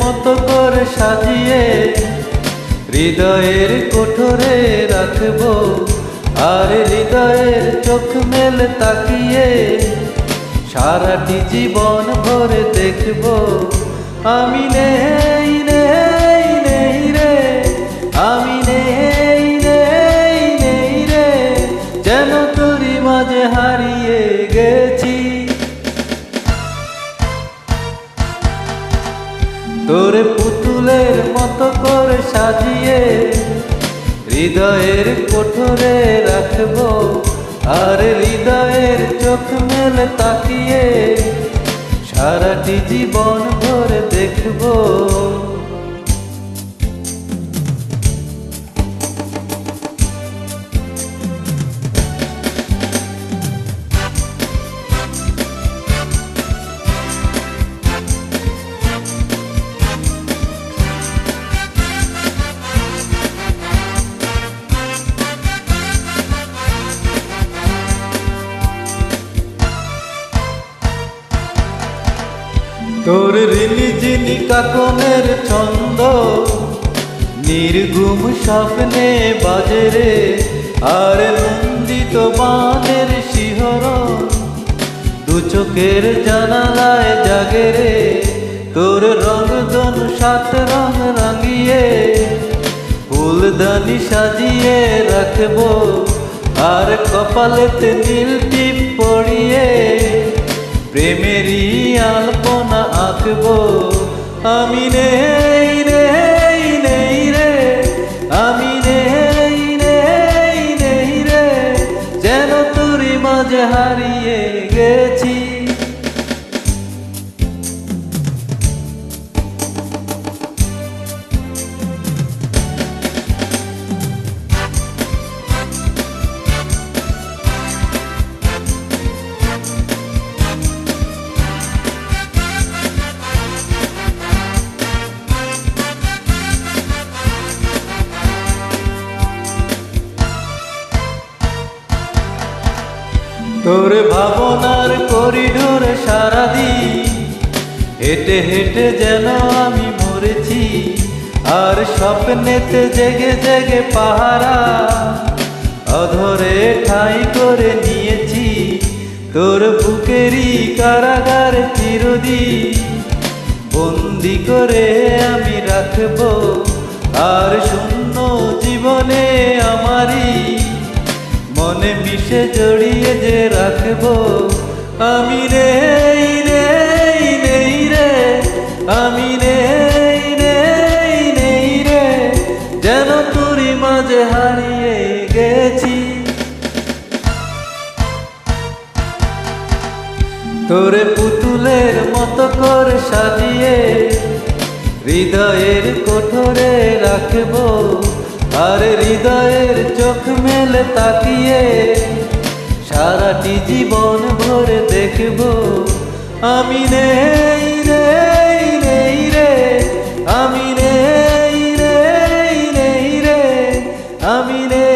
মতো করে সাজিয়ে হৃদয়ের কোঠরে রাখবো, আর হৃদয়ের চোখ মেলে তাকিয়ে সারাটি জীবন ভরে দেখবো। আমি নেই নেই নেই রে, আমি নেই নেই নেই রে, যেন তোরই মাঝে হারিয়ে গেছি। তোরে পুতুলের মতো করে সাজিয়ে হৃদয়ের কোঠরে রাখবো, আর হৃদয়ের চোখ মেলে তাকিয়ে সারাটি জীবন ভরে দেখবো। তোর রিলিজিনি কাকনের ছন্দ নির্ঘুম স্বপ্নে বাজে রে, আর নন্দিত বানের শিহরণ দু চোখের জানালায় জাগে রে। তোর রংধন সাত রং রাঙিয়ে ফুলদানি সাজিয়ে রাখবো, আর কপালেতে নীল টিপ পড়িয়ে প্রেমেরই আলপনা আঁকবো। আমি নেই নেই নেই রে, আমি নেই নেই নেই রে, যেন তোরই মাঝে হারিয়ে গেছি। তোর ভাবনার করিডোরে সারাদিন হেঁটে হেঁটে যেন আমি মরেছি, আর স্বপ্নেতে জেগে জেগে পাহারা অধরে ঠাঁই করে নিয়েছি। তোর বুকেরই কারাগারে চিরদিন বন্দি করে আমি রাখবো, আর শূন্য জীবনে আমারই মনে মিশে জড়িয়ে যে রাখবো। আমি নেই নেই নেই রে, আমি নেই নেই নেই রে, যেন তোরই মাঝে হারিয়ে গেছি। তোরে পুতুলের মতো করে সাজিয়ে হৃদয়ের কোঠরে রাখবো, আর হৃদয়ের চোখ মেলে তাকিয়ে সারাটি জীবন ভরে দেখবো। আমি নেই নেই নেই রে, আমি নেই নেই নেই রে, আমি নেই।